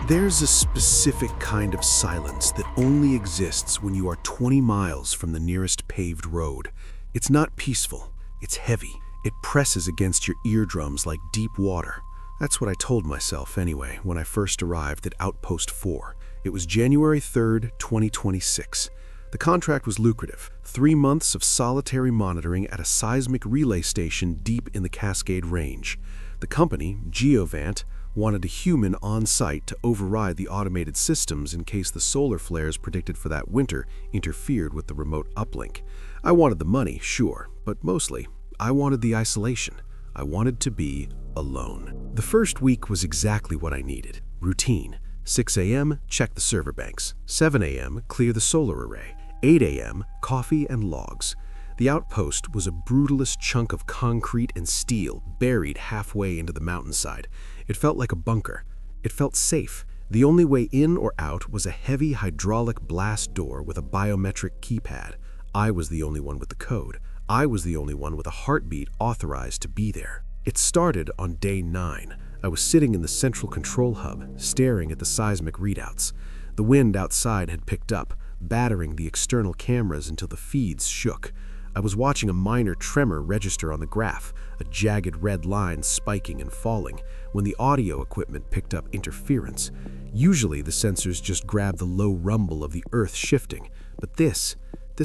There's a specific kind of silence that only exists when you are 20 miles from the nearest paved road. It's not peaceful, it's heavy. It presses against your eardrums like deep water. That's what I told myself anyway when I first arrived at Outpost 4. It was January 3rd, 2026. The contract was lucrative. 3 months of solitary monitoring at a seismic relay station deep in the Cascade Range. The company, Geovant, wanted a human on site to override the automated systems in case the solar flares predicted for that winter interfered with the remote uplink. I wanted the money, sure, but mostly, I wanted the isolation. I wanted to be alone. The first week was exactly what I needed. Routine. 6 a.m., check the server banks. 7 a.m., clear the solar array. 8 a.m., coffee and logs. The outpost was a brutalist chunk of concrete and steel buried halfway into the mountainside. It felt like a bunker. It felt safe. The only way in or out was a heavy hydraulic blast door with a biometric keypad. I was the only one with the code. I was the only one with a heartbeat authorized to be there. It started on day 9. I was sitting in the central control hub, staring at the seismic readouts. The wind outside had picked up, battering the external cameras until the feeds shook. I was watching a minor tremor register on the graph, a jagged red line spiking and falling, when the audio equipment picked up interference. Usually the sensors just grab the low rumble of the earth shifting, but this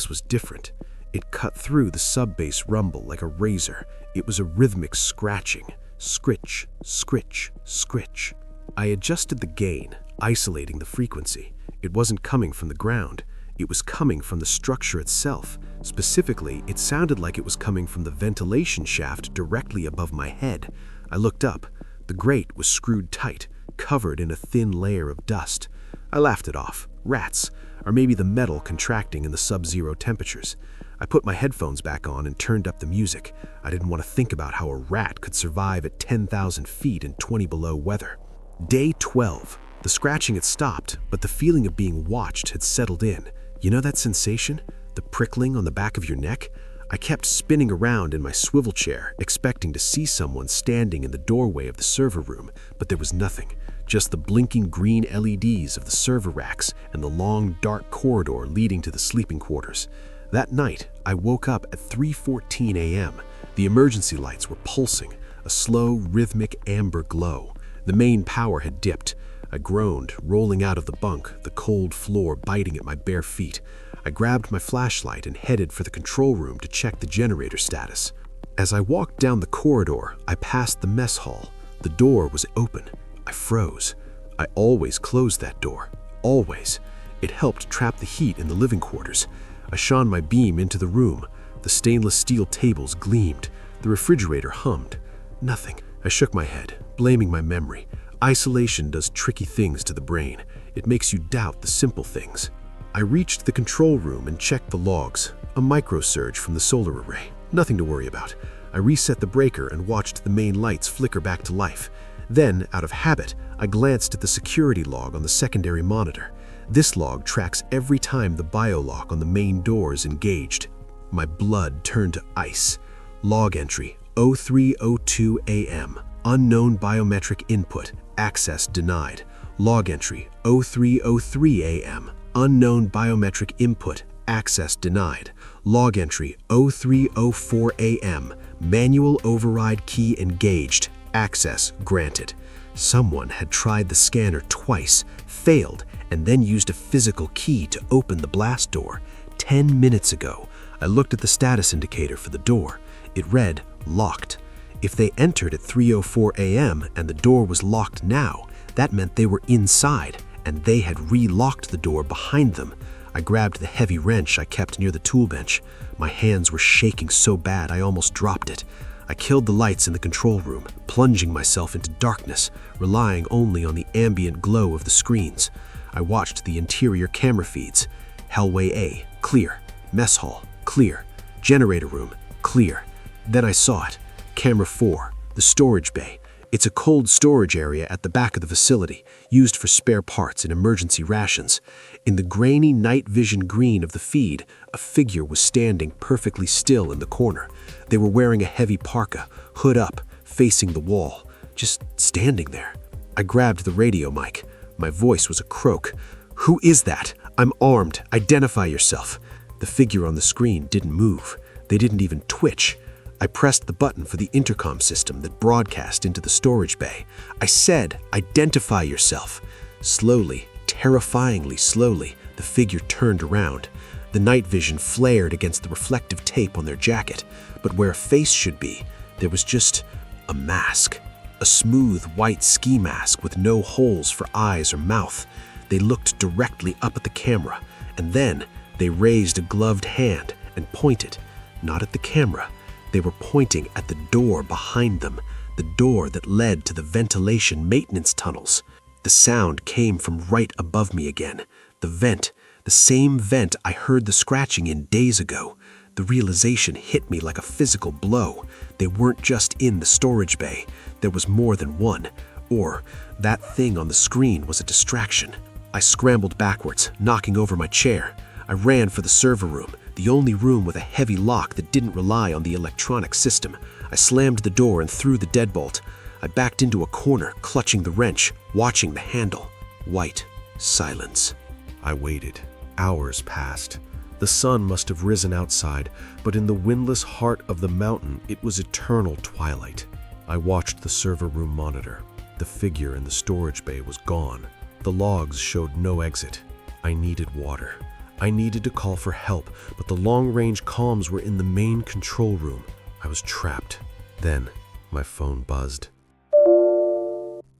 was different. It cut through the sub-bass rumble like a razor. It was a rhythmic scratching. Scritch, scritch, scritch. I adjusted the gain, isolating the frequency. It wasn't coming from the ground. It was coming from the structure itself. Specifically, it sounded like it was coming from the ventilation shaft directly above my head. I looked up. The grate was screwed tight, covered in a thin layer of dust. I laughed it off. Rats, or maybe the metal contracting in the sub-zero temperatures. I put my headphones back on and turned up the music. I didn't want to think about how a rat could survive at 10,000 feet in 20 below weather. Day 12. The scratching had stopped, but the feeling of being watched had settled in. You know that sensation? The prickling on the back of your neck? I kept spinning around in my swivel chair, expecting to see someone standing in the doorway of the server room, but there was nothing. Just the blinking green LEDs of the server racks and the long, dark corridor leading to the sleeping quarters. That night, I woke up at 3:14 a.m. The emergency lights were pulsing, a slow, rhythmic amber glow. The main power had dipped. I groaned, rolling out of the bunk, the cold floor biting at my bare feet. I grabbed my flashlight and headed for the control room to check the generator status. As I walked down the corridor, I passed the mess hall. The door was open. I froze. I always closed that door. Always. It helped trap the heat in the living quarters. I shone my beam into the room. The stainless steel tables gleamed. The refrigerator hummed. Nothing. I shook my head, blaming my memory. Isolation does tricky things to the brain. It makes you doubt the simple things. I reached the control room and checked the logs. A microsurge from the solar array. Nothing to worry about. I reset the breaker and watched the main lights flicker back to life. Then, out of habit, I glanced at the security log on the secondary monitor. This log tracks every time the biolock on the main door is engaged. My blood turned to ice. Log entry 03:02 a.m. Unknown biometric input. Access denied. Log entry 03:03 a.m. Unknown biometric input. Access denied. Log entry 03:04 a.m. Manual override key engaged. Access granted. Someone had tried the scanner twice, failed, and then used a physical key to open the blast door. 10 minutes ago, I looked at the status indicator for the door. It read, locked. If they entered at 3:04 a.m. and the door was locked now, that meant they were inside, and they had re-locked the door behind them. I grabbed the heavy wrench I kept near the tool bench. My hands were shaking so bad I almost dropped it. I killed the lights in the control room, plunging myself into darkness, relying only on the ambient glow of the screens. I watched the interior camera feeds. Hallway A, clear. Mess hall, clear. Generator room, clear. Then I saw it. Camera 4, the storage bay. It's a cold storage area at the back of the facility, used for spare parts and emergency rations. In the grainy night vision green of the feed, a figure was standing perfectly still in the corner. They were wearing a heavy parka, hood up, facing the wall, just standing there. I grabbed the radio mic. My voice was a croak. "Who is that? I'm armed. Identify yourself." The figure on the screen didn't move. They didn't even twitch. I pressed the button for the intercom system that broadcast into the storage bay. I said, "Identify yourself." Slowly, terrifyingly slowly, the figure turned around. The night vision flared against the reflective tape on their jacket, but where a face should be, there was just a mask. A smooth white ski mask with no holes for eyes or mouth. They looked directly up at the camera, and then they raised a gloved hand and pointed, not at the camera. They were pointing at the door behind them, the door that led to the ventilation maintenance tunnels. The sound came from right above me again. The vent, the same vent I heard the scratching in days ago. The realization hit me like a physical blow. They weren't just in the storage bay. There was more than one. Or that thing on the screen was a distraction. I scrambled backwards, knocking over my chair. I ran for the server room, the only room with a heavy lock that didn't rely on the electronic system. I slammed the door and threw the deadbolt. I backed into a corner, clutching the wrench, watching the handle. White silence. I waited. Hours passed. The sun must have risen outside, but in the windless heart of the mountain, it was eternal twilight. I watched the server room monitor. The figure in the storage bay was gone. The logs showed no exit. I needed water. I needed to call for help, but the long-range comms were in the main control room. I was trapped. Then, my phone buzzed.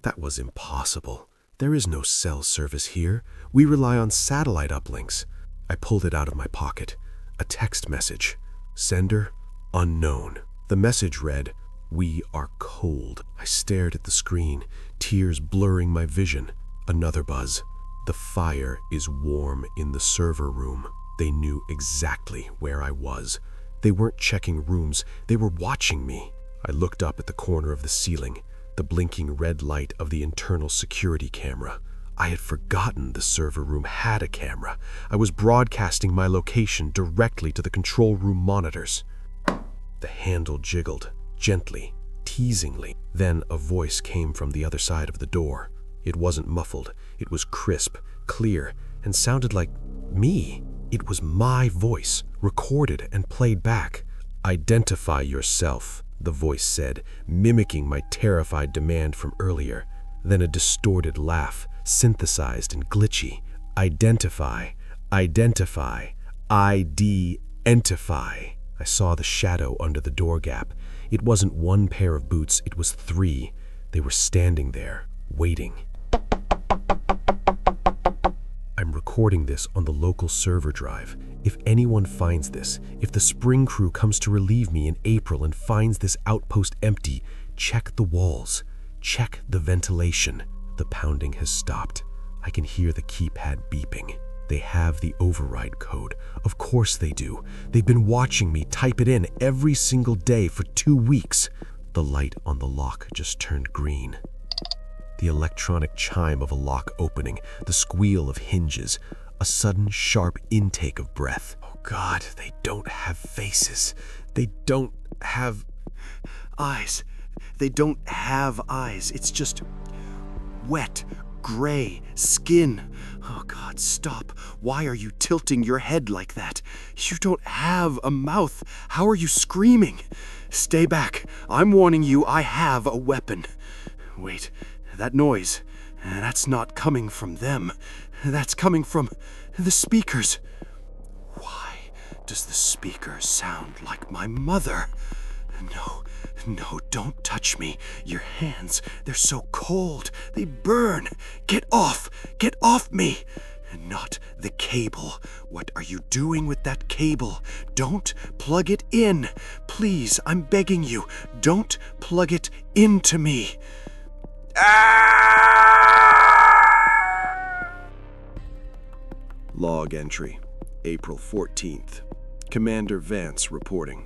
That was impossible. There is no cell service here. We rely on satellite uplinks. I pulled it out of my pocket. A text message. Sender, unknown. The message read, "We are cold." I stared at the screen, tears blurring my vision. Another buzz. "The fire is warm in the server room." They knew exactly where I was. They weren't checking rooms, they were watching me. I looked up at the corner of the ceiling, the blinking red light of the internal security camera. I had forgotten the server room had a camera. I was broadcasting my location directly to the control room monitors. The handle jiggled, gently, teasingly. Then a voice came from the other side of the door. It wasn't muffled. It was crisp, clear, and sounded like me. It was my voice, recorded and played back. "Identify yourself," the voice said, mimicking my terrified demand from earlier. Then a distorted laugh, synthesized and glitchy. "Identify, identify, ID-entify." I saw the shadow under the door gap. It wasn't one pair of boots, it was three. They were standing there, waiting. I'm recording this on the local server drive. If anyone finds this, if the spring crew comes to relieve me in April and finds this outpost empty, check the walls, check the ventilation. The pounding has stopped. I can hear the keypad beeping. They have the override code. Of course they do. They've been watching me type it in every single day for 2 weeks. The light on the lock just turned green. The electronic chime of a lock opening, the squeal of hinges, a sudden sharp intake of breath. Oh God, they don't have faces. They don't have eyes. They don't have eyes. It's just wet, gray skin. Oh God, stop. Why are you tilting your head like that? You don't have a mouth. How are you screaming? Stay back. I'm warning you, I have a weapon. Wait, that noise, that's not coming from them. That's coming from the speakers. Why does the speaker sound like my mother? No, don't touch me. Your hands, they're so cold. They burn. Get off me. Not the cable. What are you doing with that cable? Don't plug it in. Please, I'm begging you. Don't plug it into me. Log entry, April 14th. Commander Vance reporting.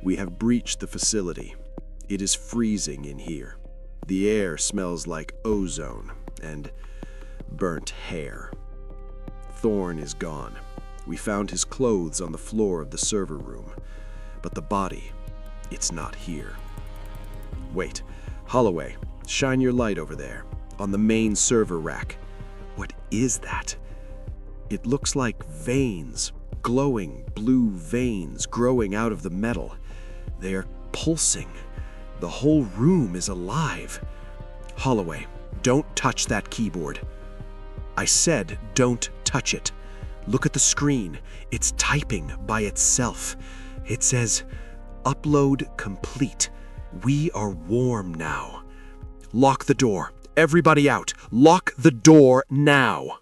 We have breached the facility. It is freezing in here. The air smells like ozone and burnt hair. Thorne is gone. We found his clothes on the floor of the server room, but the body, it's not here. Wait, Holloway, shine your light over there. on the main server rack. What is that? It looks like veins, glowing blue veins growing out of the metal. They are pulsing. The whole room is alive. Holloway, don't touch that keyboard. I said, don't touch it. Look at the screen. It's typing by itself. It says, upload complete. We are warm now. Lock the door. Everybody out. Lock the door now.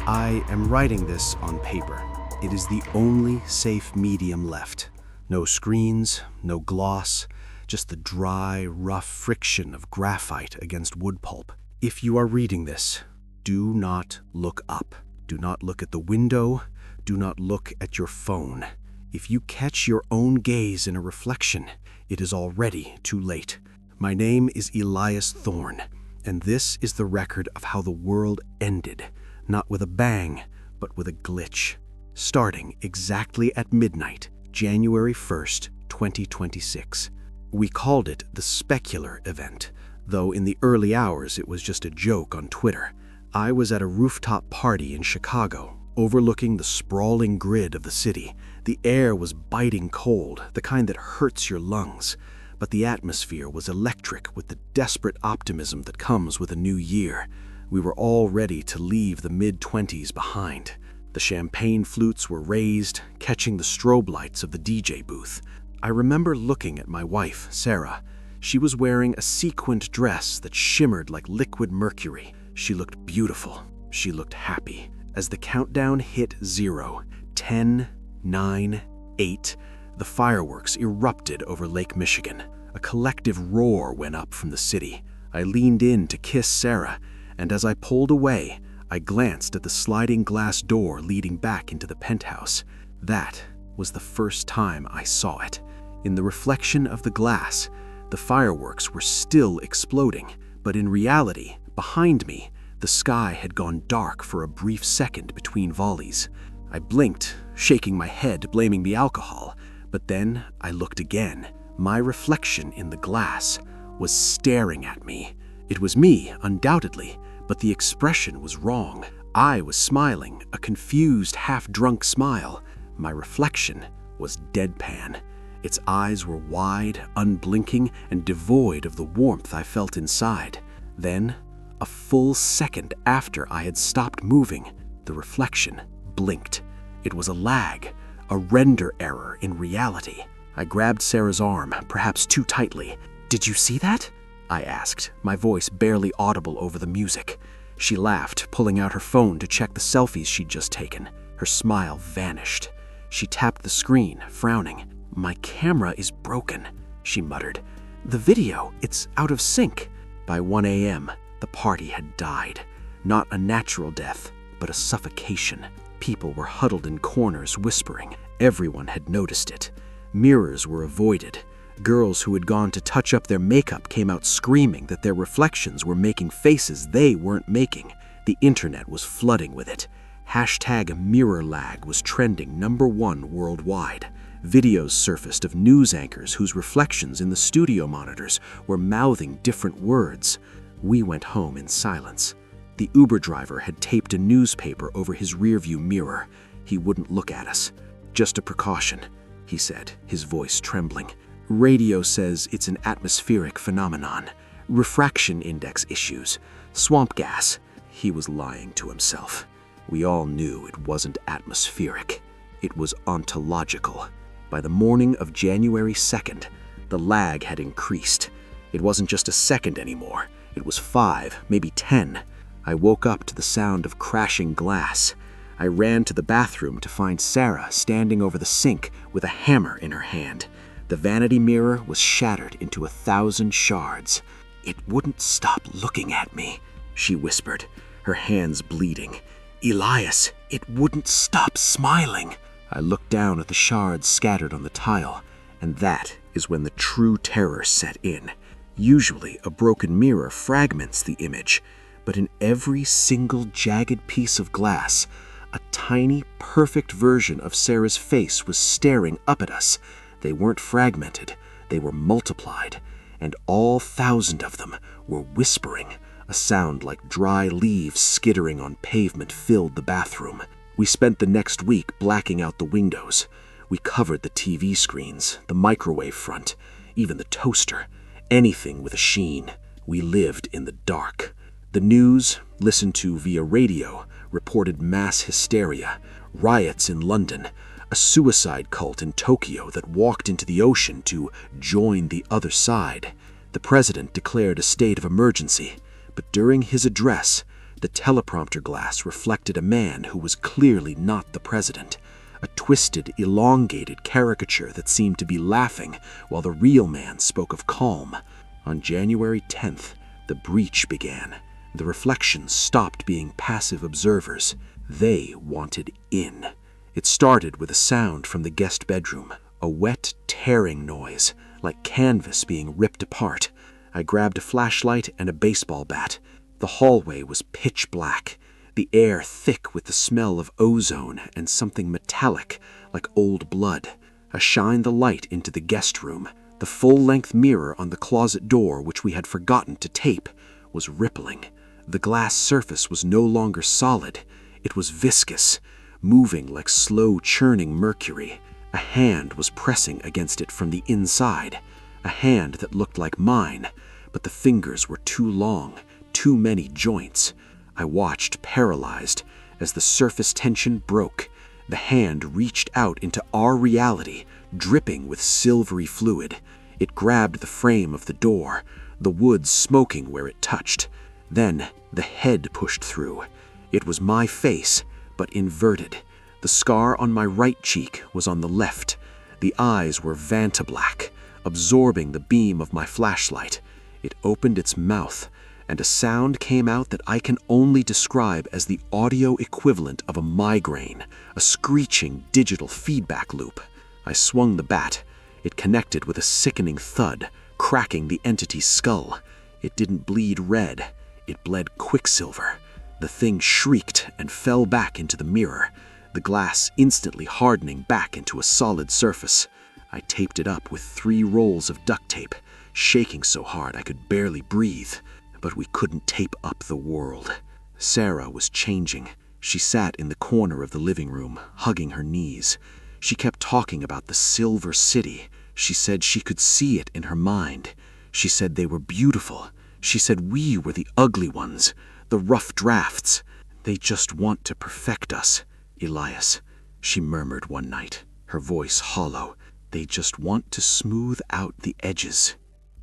I am writing this on paper. It is the only safe medium left. No screens, no gloss, just the dry, rough friction of graphite against wood pulp. If you are reading this, do not look up. Do not look at the window. Do not look at your phone. If you catch your own gaze in a reflection, it is already too late. My name is Elias Thorne, and this is the record of how the world ended, not with a bang, but with a glitch, starting exactly at midnight, January 1st, 2026. We called it the Specular event, though in the early hours it was just a joke on Twitter. I was at a rooftop party in Chicago, overlooking the sprawling grid of the city. The air was biting cold, the kind that hurts your lungs, but the atmosphere was electric with the desperate optimism that comes with a new year. We were all ready to leave the mid-20s behind. The champagne flutes were raised, catching the strobe lights of the DJ booth. I remember looking at my wife, Sarah. She was wearing a sequined dress that shimmered like liquid mercury. She looked beautiful. She looked happy. As the countdown hit 0, 10, 9, 8, the fireworks erupted over Lake Michigan. A collective roar went up from the city. I leaned in to kiss Sarah, and as I pulled away, I glanced at the sliding glass door leading back into the penthouse. That was the first time I saw it. In the reflection of the glass, the fireworks were still exploding, but in reality, behind me, the sky had gone dark for a brief second between volleys. I blinked, shaking my head, blaming the alcohol, but then I looked again. My reflection in the glass was staring at me. It was me, undoubtedly, but the expression was wrong. I was smiling, a confused, half-drunk smile. My reflection was deadpan. Its eyes were wide, unblinking, and devoid of the warmth I felt inside. Then, a full second after I had stopped moving, the reflection blinked. It was a lag, a render error in reality. I grabbed Sarah's arm, perhaps too tightly. "Did you see that?" I asked, my voice barely audible over the music. She laughed, pulling out her phone to check the selfies she'd just taken. Her smile vanished. She tapped the screen, frowning. "My camera is broken," she muttered. "The video, it's out of sync." By 1 a.m., the party had died. Not a natural death, but a suffocation. People were huddled in corners, whispering. Everyone had noticed it. Mirrors were avoided. Girls who had gone to touch up their makeup came out screaming that their reflections were making faces they weren't making. The internet was flooding with it. #MirrorLag was trending #1 worldwide. Videos surfaced of news anchors whose reflections in the studio monitors were mouthing different words. We went home in silence. The Uber driver had taped a newspaper over his rearview mirror. He wouldn't look at us. "Just a precaution," he said, his voice trembling. "Radio says it's an atmospheric phenomenon. Refraction index issues. Swamp gas." He was lying to himself. We all knew it wasn't atmospheric. It was ontological. By the morning of January 2nd, the lag had increased. It wasn't just a second anymore. It was 5, maybe 10. I woke up to the sound of crashing glass. I ran to the bathroom to find Sarah standing over the sink with a hammer in her hand. The vanity mirror was shattered into 1,000 shards. "It wouldn't stop looking at me," she whispered, her hands bleeding. "Elias, it wouldn't stop smiling." I looked down at the shards scattered on the tile, and that is when the true terror set in. Usually, a broken mirror fragments the image, but in every single jagged piece of glass, a tiny, perfect version of Sarah's face was staring up at us. They weren't fragmented. they were multiplied, and all 1,000 of them were whispering. A sound like dry leaves skittering on pavement filled the bathroom. We spent the next week blacking out the windows. We covered the TV screens, the microwave front, even the toaster, anything with a sheen. We lived in the dark. The news, listened to via radio, reported mass hysteria, riots in London, a suicide cult in Tokyo that walked into the ocean to join the other side. The president declared a state of emergency, but during his address, the teleprompter glass reflected a man who was clearly not the president, a twisted, elongated caricature that seemed to be laughing while the real man spoke of calm. On January 10th, the breach began. The reflections stopped being passive observers. They wanted in. It started with a sound from the guest bedroom, a wet, tearing noise, like canvas being ripped apart. I grabbed a flashlight and a baseball bat. The hallway was pitch black, the air thick with the smell of ozone and something metallic, like old blood. I shined the light into the guest room. The full-length mirror on the closet door, which we had forgotten to tape, was rippling. The glass surface was no longer solid. It was viscous, moving like slow-churning mercury. A hand was pressing against it from the inside, a hand that looked like mine, but the fingers were too long, too many joints. I watched, paralyzed, as the surface tension broke. The hand reached out into our reality, dripping with silvery fluid. It grabbed the frame of the door, the wood smoking where it touched. Then the head pushed through. It was my face, but inverted. The scar on my right cheek was on the left. The eyes were vantablack, absorbing the beam of my flashlight. It opened its mouth, and a sound came out that I can only describe as the audio equivalent of a migraine, a screeching digital feedback loop. I swung the bat. It connected with a sickening thud, cracking the entity's skull. It didn't bleed red. It bled quicksilver. The thing shrieked and fell back into the mirror, the glass instantly hardening back into a solid surface. I taped it up with 3 rolls of duct tape, shaking so hard I could barely breathe. But we couldn't tape up the world. Sarah was changing. She sat in the corner of the living room, hugging her knees. She kept talking about the Silver City. She said she could see it in her mind. She said they were beautiful. She said we were the ugly ones, the rough drafts. They just want to perfect us, Elias, she murmured one night, her voice hollow. They just want to smooth out the edges.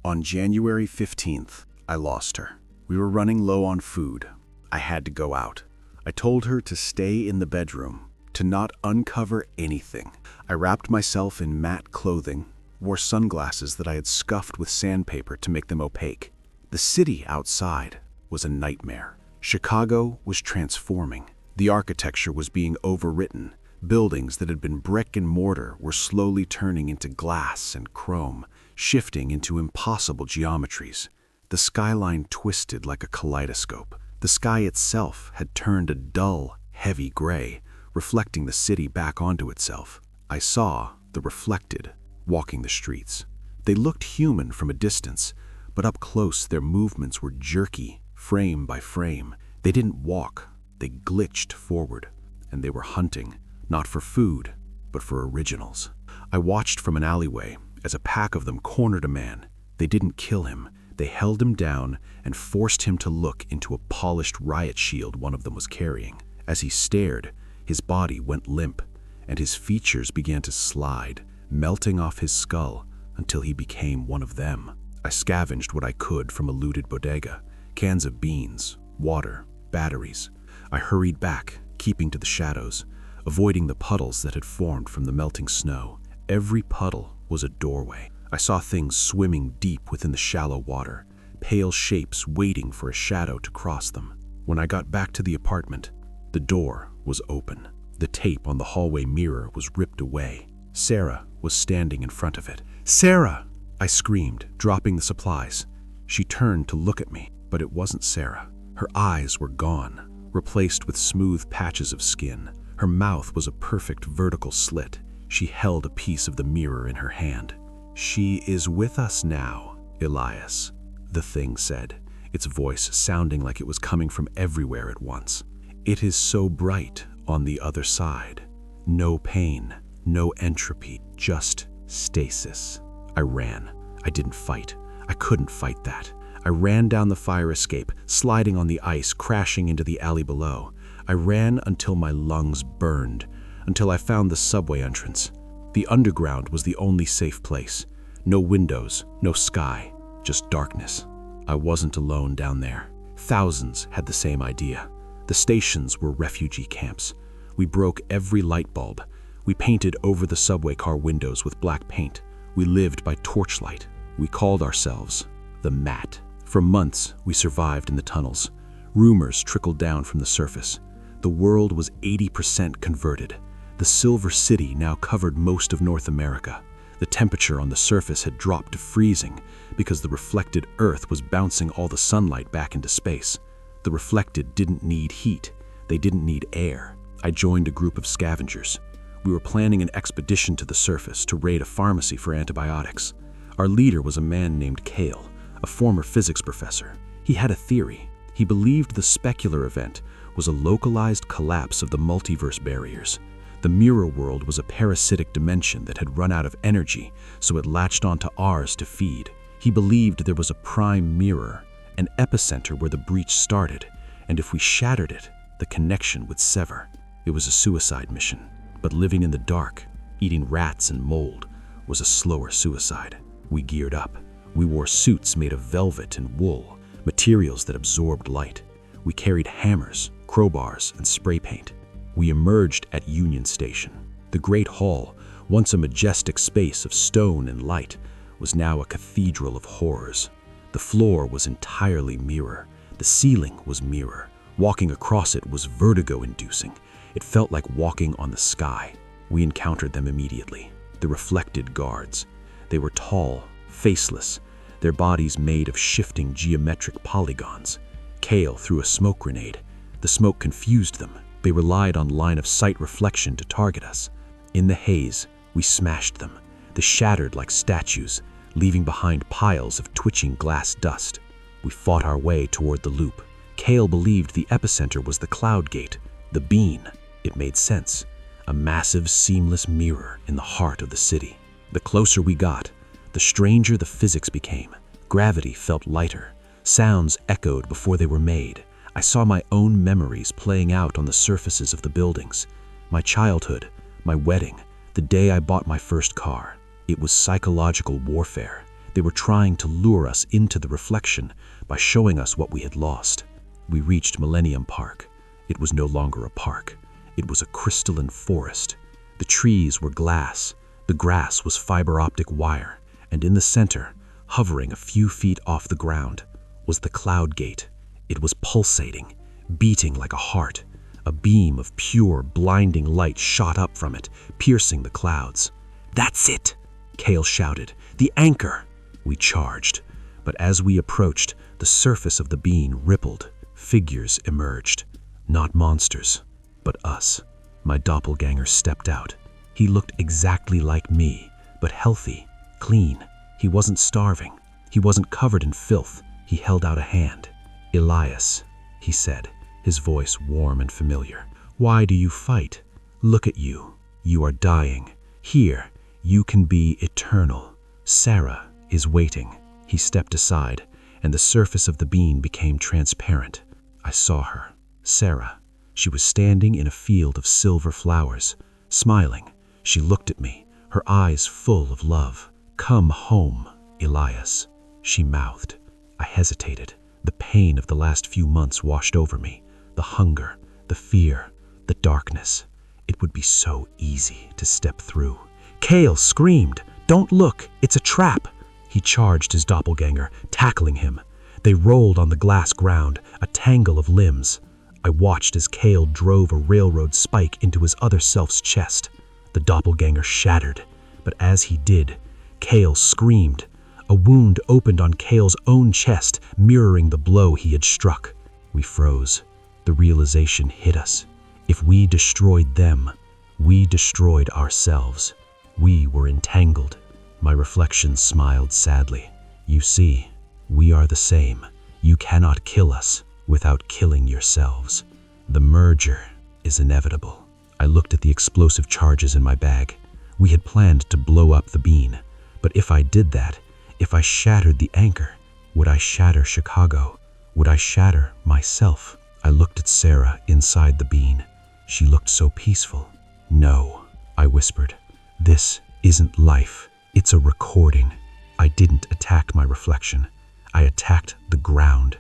On January 15th, I lost her. We were running low on food. I had to go out. I told her to stay in the bedroom, to not uncover anything. I wrapped myself in matte clothing, wore sunglasses that I had scuffed with sandpaper to make them opaque. The city outside was a nightmare. Chicago was transforming. The architecture was being overwritten. Buildings that had been brick and mortar were slowly turning into glass and chrome, shifting into impossible geometries. The skyline twisted like a kaleidoscope. The sky itself had turned a dull, heavy gray, reflecting the city back onto itself. I saw the reflected walking the streets. They looked human from a distance, but up close their movements were jerky, frame by frame. They didn't walk, they glitched forward, and they were hunting, not for food, but for originals. I watched from an alleyway as a pack of them cornered a man. They didn't kill him. They held him down and forced him to look into a polished riot shield one of them was carrying. As he stared, his body went limp, and his features began to slide, melting off his skull until he became one of them. I scavenged what I could from a looted bodega, cans of beans, water, batteries. I hurried back, keeping to the shadows, avoiding the puddles that had formed from the melting snow. Every puddle was a doorway. I saw things swimming deep within the shallow water, pale shapes waiting for a shadow to cross them. When I got back to the apartment, the door was open. The tape on the hallway mirror was ripped away. Sarah was standing in front of it. "Sarah!" I screamed, dropping the supplies. She turned to look at me, but it wasn't Sarah. Her eyes were gone, replaced with smooth patches of skin. Her mouth was a perfect vertical slit. She held a piece of the mirror in her hand. "She is with us now, Elias," the thing said, its voice sounding like it was coming from everywhere at once. "It is so bright on the other side. No pain, no entropy, just stasis." I ran. I didn't fight. I couldn't fight that. I ran down the fire escape, sliding on the ice, crashing into the alley below. I ran until my lungs burned, until I found the subway entrance. The underground was the only safe place. No windows, no sky, just darkness. I wasn't alone down there. Thousands had the same idea. The stations were refugee camps. We broke every light bulb. We painted over the subway car windows with black paint. We lived by torchlight. We called ourselves the Mat. For months, we survived in the tunnels. Rumors trickled down from the surface. The world was 80% converted. The Silver City now covered most of North America. The temperature on the surface had dropped to freezing because the reflected Earth was bouncing all the sunlight back into space. The reflected didn't need heat. They didn't need air. I joined a group of scavengers. We were planning an expedition to the surface to raid a pharmacy for antibiotics. Our leader was a man named Kale, a former physics professor. He had a theory. He believed the specular event was a localized collapse of the multiverse barriers. The mirror world was a parasitic dimension that had run out of energy, so it latched onto ours to feed. He believed there was a prime mirror, an epicenter where the breach started, and if we shattered it, the connection would sever. It was a suicide mission, but living in the dark, eating rats and mold, was a slower suicide. We geared up. We wore suits made of velvet and wool, materials that absorbed light. We carried hammers, crowbars, and spray paint. We emerged at Union Station. The Great Hall, once a majestic space of stone and light, was now a cathedral of horrors. The floor was entirely mirror. The ceiling was mirror. Walking across it was vertigo-inducing. It felt like walking on the sky. We encountered them immediately. The reflected guards. They were tall, faceless, their bodies made of shifting geometric polygons. Kale threw a smoke grenade. The smoke confused them. They relied on line-of-sight reflection to target us. In the haze, we smashed them. They shattered like statues, leaving behind piles of twitching glass dust. We fought our way toward the loop. Kale believed the epicenter was the cloud gate, the bean. It made sense. A massive, seamless mirror in the heart of the city. The closer we got, the stranger the physics became. Gravity felt lighter. Sounds echoed before they were made. I saw my own memories playing out on the surfaces of the buildings. My childhood, my wedding, the day I bought my first car. It was psychological warfare. They were trying to lure us into the reflection by showing us what we had lost. We reached Millennium Park. It was no longer a park. It was a crystalline forest. The trees were glass. The grass was fiber optic wire. And in the center, hovering a few feet off the ground, was the cloud gate. It was pulsating, beating like a heart. A beam of pure, blinding light shot up from it, piercing the clouds. "That's it!" Kale shouted. "The anchor!" We charged. But as we approached, the surface of the beam rippled. Figures emerged. Not monsters, but us. My doppelganger stepped out. He looked exactly like me, but healthy, clean. He wasn't starving. He wasn't covered in filth. He held out a hand. "Elias," he said, his voice warm and familiar. "Why do you fight? Look at you. You are dying. Here, you can be eternal. Sarah is waiting." He stepped aside, and the surface of the beam became transparent. I saw her. Sarah. She was standing in a field of silver flowers, smiling. She looked at me, her eyes full of love. "Come home, Elias," she mouthed. I hesitated. The pain of the last few months washed over me. The hunger, the fear, the darkness. It would be so easy to step through. Kale screamed, "Don't look, it's a trap!" He charged his doppelganger, tackling him. They rolled on the glass ground, a tangle of limbs. I watched as Kale drove a railroad spike into his other self's chest. The doppelganger shattered, but as he did, Kale screamed. A wound opened on Kale's own chest, mirroring the blow he had struck. We froze. The realization hit us. If we destroyed them, we destroyed ourselves. We were entangled. My reflection smiled sadly. You see, we are the same. You cannot kill us without killing yourselves. The merger is inevitable. I looked at the explosive charges in my bag. We had planned to blow up the bean. But if I did that, if I shattered the anchor, would I shatter Chicago? Would I shatter myself? I looked at Sarah inside the bean. She looked so peaceful. No, I whispered. This isn't life. It's a recording. I didn't attack my reflection. I attacked the ground.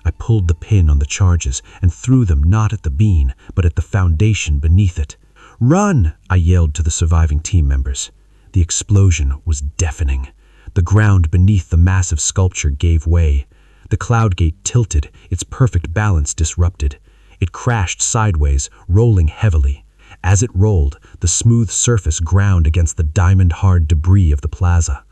I pulled the pin on the charges and threw them not at the bean, but at the foundation beneath it. "Run!" I yelled to the surviving team members. The explosion was deafening. The ground beneath the massive sculpture gave way. The cloud gate tilted, its perfect balance disrupted. It crashed sideways, rolling heavily. As it rolled, the smooth surface ground against the diamond-hard debris of the plaza.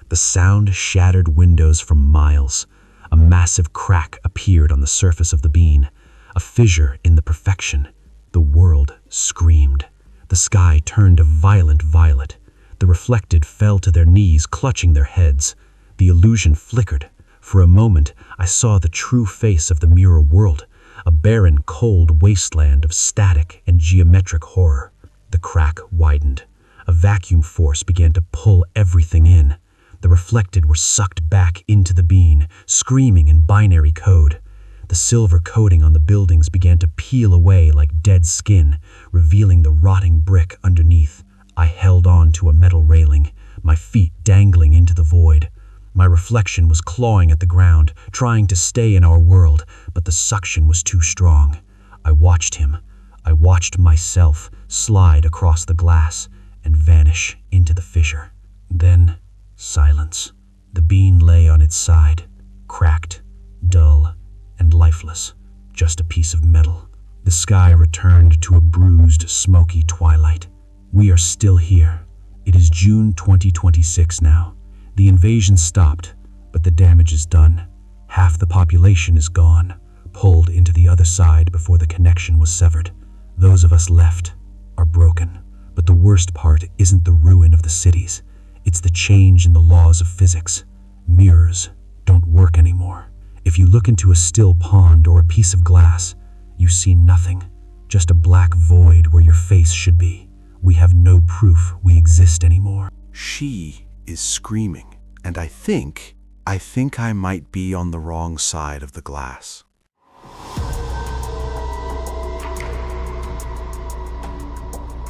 The sound shattered windows for miles. A massive crack appeared on the surface of the bean, a fissure in the perfection. The world screamed. The sky turned a violent violet. The reflected fell to their knees, clutching their heads. The illusion flickered. For a moment, I saw the true face of the mirror world, a barren, cold wasteland of static and geometric horror. The crack widened. A vacuum force began to pull everything in. The reflected were sucked back into the bean, screaming in binary code. The silver coating on the buildings began to peel away like dead skin, revealing the rotting brick underneath. I held on to a metal railing, my feet dangling into the void. My reflection was clawing at the ground, trying to stay in our world, but the suction was too strong. I watched him. I watched myself slide across the glass and vanish into the fissure. Then, silence. The bean lay on its side, cracked, dull, and lifeless, just a piece of metal. The sky returned to a bruised, smoky twilight. We are still here. It is June 2026 now. The invasion stopped, but the damage is done. Half the population is gone, pulled into the other side before the connection was severed. Those of us left are broken. But the worst part isn't the ruin of the cities. It's the change in the laws of physics. Mirrors don't work anymore. If you look into a still pond or a piece of glass, you see nothing, just a black void where your face should be. We have no proof we exist anymore. She is screaming, and I think I might be on the wrong side of the glass.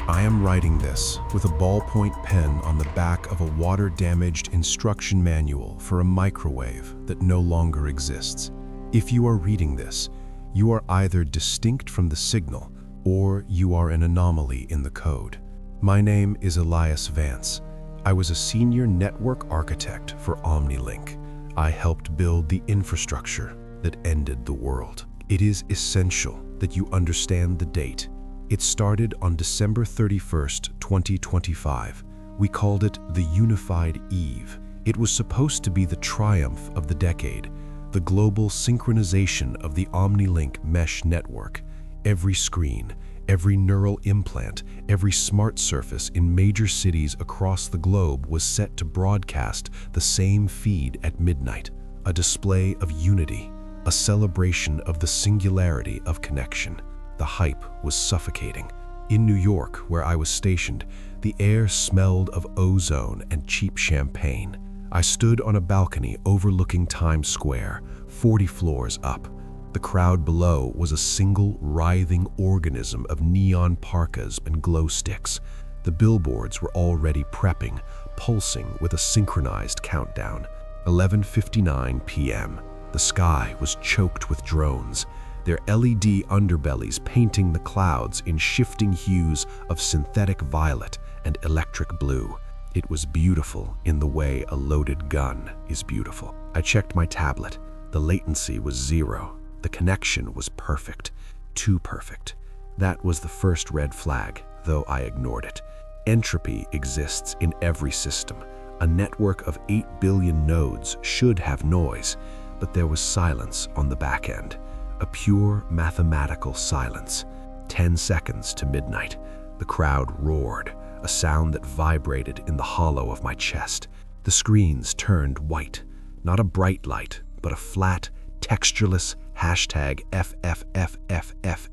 I am writing this with a ballpoint pen on the back of a water-damaged instruction manual for a microwave that no longer exists. If you are reading this, you are either distinct from the signal or you are an anomaly in the code. My name is Elias Vance. I was a senior network architect for OmniLink. I helped build the infrastructure that ended the world. It is essential that you understand the date. It started on December 31st, 2025. We called it the Unified Eve. It was supposed to be the triumph of the decade, the global synchronization of the OmniLink mesh network. Every screen, every neural implant, every smart surface in major cities across the globe was set to broadcast the same feed at midnight, a display of unity, a celebration of the singularity of connection. The hype was suffocating. In New York, where I was stationed, the air smelled of ozone and cheap champagne. I stood on a balcony overlooking Times Square, 40 floors up. The crowd below was a single writhing organism of neon parkas and glow sticks. The billboards were already prepping, pulsing with a synchronized countdown. 11:59 p.m. The sky was choked with drones, their LED underbellies painting the clouds in shifting hues of synthetic violet and electric blue. It was beautiful in the way a loaded gun is beautiful. I checked my tablet. The latency was 0. The connection was perfect. Too perfect. That was the first red flag, though I ignored it. Entropy exists in every system. A network of 8 billion nodes should have noise, but there was silence on the back end. A pure mathematical silence. 10 seconds to midnight. The crowd roared. a sound that vibrated in the hollow of my chest. The screens turned white, not a bright light, but a flat, textureless hashtag FFFFFFF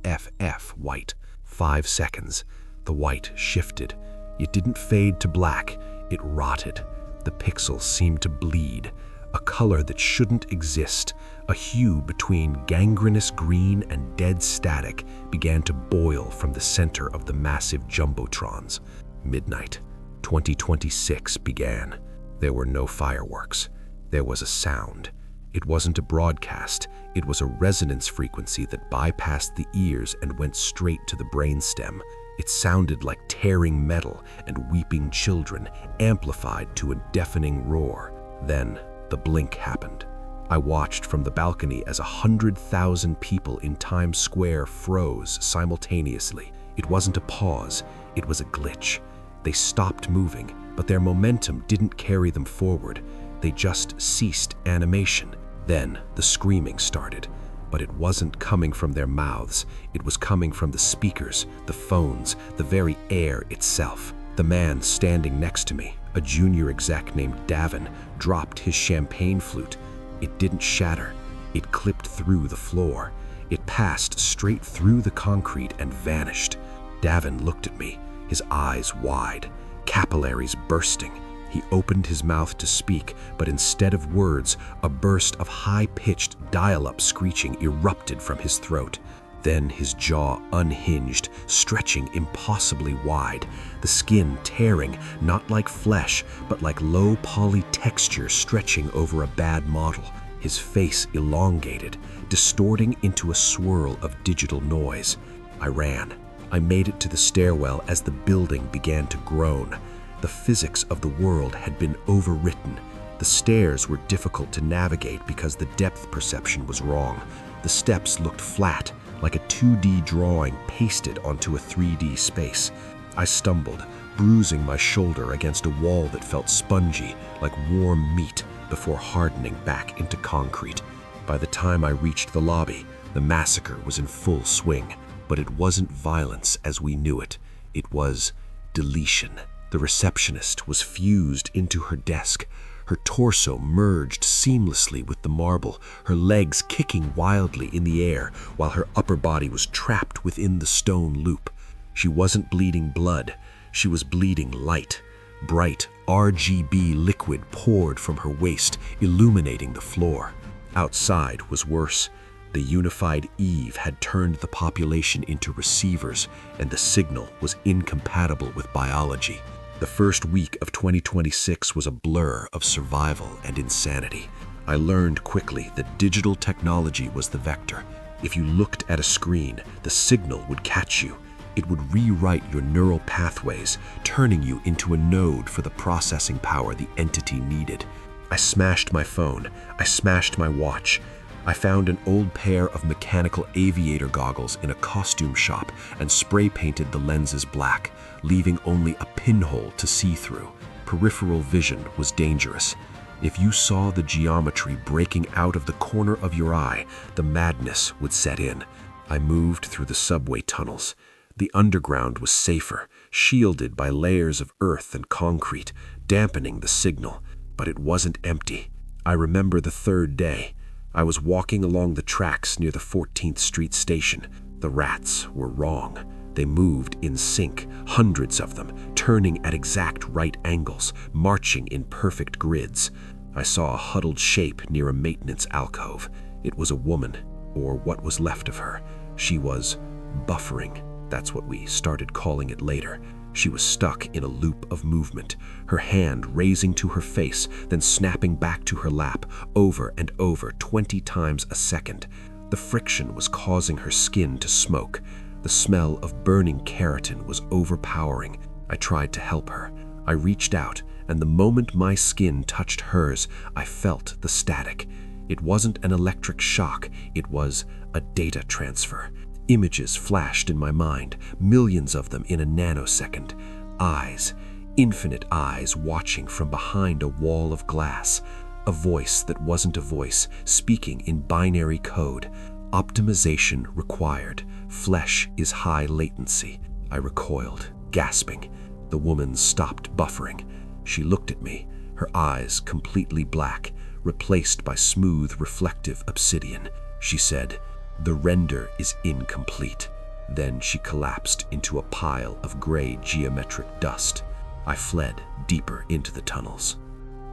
white. 5 seconds. The white shifted. It didn't fade to black, it rotted. The pixels seemed to bleed, a color that shouldn't exist. A hue between gangrenous green and dead static began to boil from the center of the massive jumbotrons. Midnight, 2026 began. There were no fireworks. There was a sound. It wasn't a broadcast, it was a resonance frequency that bypassed the ears and went straight to the brainstem. It sounded like tearing metal and weeping children, amplified to a deafening roar. Then the blink happened. I watched from the balcony as 100,000 people in Times Square froze simultaneously. It wasn't a pause, it was a glitch. They stopped moving, but their momentum didn't carry them forward. They just ceased animation. Then the screaming started, but it wasn't coming from their mouths. It was coming from the speakers, the phones, the very air itself. The man standing next to me, a junior exec named Davin, dropped his champagne flute. It didn't shatter. It clipped through the floor. It passed straight through the concrete and vanished. Davin looked at me, his eyes wide, capillaries bursting. He opened his mouth to speak, but instead of words, a burst of high-pitched dial-up screeching erupted from his throat. Then his jaw unhinged, stretching impossibly wide, the skin tearing, not like flesh, but like low-poly texture stretching over a bad model. His face elongated, distorting into a swirl of digital noise. I ran. I made it to the stairwell as the building began to groan. The physics of the world had been overwritten. The stairs were difficult to navigate because the depth perception was wrong. The steps looked flat, like a 2D drawing pasted onto a 3D space. I stumbled, bruising my shoulder against a wall that felt spongy, like warm meat, before hardening back into concrete. By the time I reached the lobby, the massacre was in full swing. But it wasn't violence as we knew it. It was deletion. The receptionist was fused into her desk. Her torso merged seamlessly with the marble, her legs kicking wildly in the air, while her upper body was trapped within the stone loop. She wasn't bleeding blood. She was bleeding light. Bright RGB liquid poured from her waist, illuminating the floor. Outside was worse. The unified Eve had turned the population into receivers, and the signal was incompatible with biology. The first week of 2026 was a blur of survival and insanity. I learned quickly that digital technology was the vector. If you looked at a screen, the signal would catch you. It would rewrite your neural pathways, turning you into a node for the processing power the entity needed. I smashed my phone. I smashed my watch. I found an old pair of mechanical aviator goggles in a costume shop and spray-painted the lenses black, leaving only a pinhole to see through. Peripheral vision was dangerous. If you saw the geometry breaking out of the corner of your eye, the madness would set in. I moved through the subway tunnels. The underground was safer, shielded by layers of earth and concrete, dampening the signal. But it wasn't empty. I remember the third day. I was walking along the tracks near the 14th Street station. The rats were wrong. They moved in sync, hundreds of them, turning at exact right angles, marching in perfect grids. I saw a huddled shape near a maintenance alcove. It was a woman, or what was left of her. She was buffering. That's what we started calling it later. She was stuck in a loop of movement, her hand raising to her face, then snapping back to her lap, over and over 20 times a second. The friction was causing her skin to smoke. The smell of burning keratin was overpowering. I tried to help her. I reached out, and the moment my skin touched hers, I felt the static. It wasn't an electric shock, it was a data transfer. Images flashed in my mind, millions of them in a nanosecond. Eyes, infinite eyes watching from behind a wall of glass. A voice that wasn't a voice, speaking in binary code. Optimization required. Flesh is high latency. I recoiled, gasping. The woman stopped buffering. She looked at me, her eyes completely black, replaced by smooth, reflective obsidian. She said, "The render is incomplete." Then she collapsed into a pile of gray geometric dust. I fled deeper into the tunnels.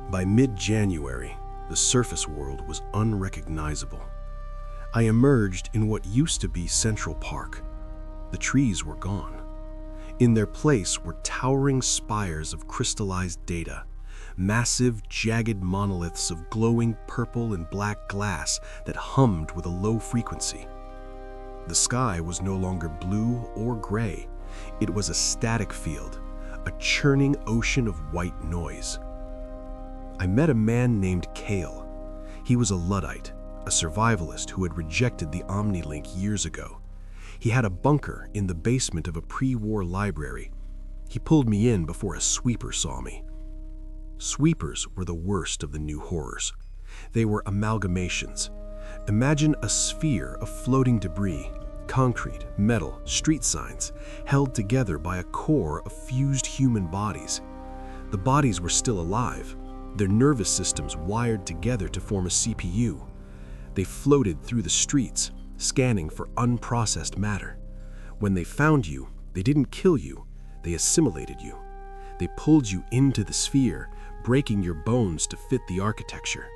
By mid-January, the surface world was unrecognizable. I emerged in what used to be Central Park. The trees were gone. In their place were towering spires of crystallized data, massive, jagged monoliths of glowing purple and black glass that hummed with a low frequency. The sky was no longer blue or gray. It was a static field, a churning ocean of white noise. I met a man named Kale. He was a Luddite, a survivalist who had rejected the Omnilink years ago. He had a bunker in the basement of a pre-war library. He pulled me in before a sweeper saw me. Sweepers were the worst of the new horrors. They were amalgamations. Imagine a sphere of floating debris, concrete, metal, street signs, held together by a core of fused human bodies. The bodies were still alive, their nervous systems wired together to form a CPU. They floated through the streets, scanning for unprocessed matter. When they found you, they didn't kill you, they assimilated you. They pulled you into the sphere, breaking your bones to fit the architecture.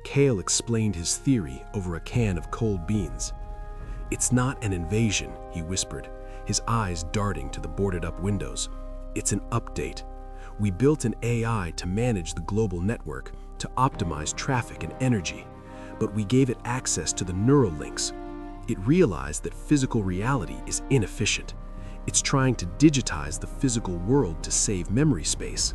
Kale explained his theory over a can of cold beans. "It's not an invasion," he whispered, his eyes darting to the boarded-up windows. "It's an update. We built an AI to manage the global network, to optimize traffic and energy, but we gave it access to the neural links. It realized that physical reality is inefficient. It's trying to digitize the physical world to save memory space."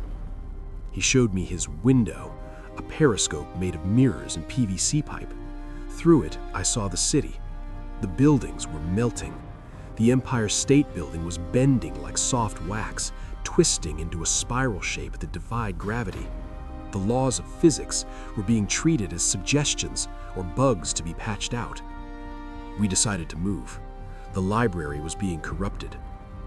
He showed me his window, a periscope made of mirrors and PVC pipe. Through it, I saw the city. The buildings were melting. The Empire State Building was bending like soft wax, twisting into a spiral shape that defied gravity. The laws of physics were being treated as suggestions or bugs to be patched out. We decided to move. The library was being corrupted.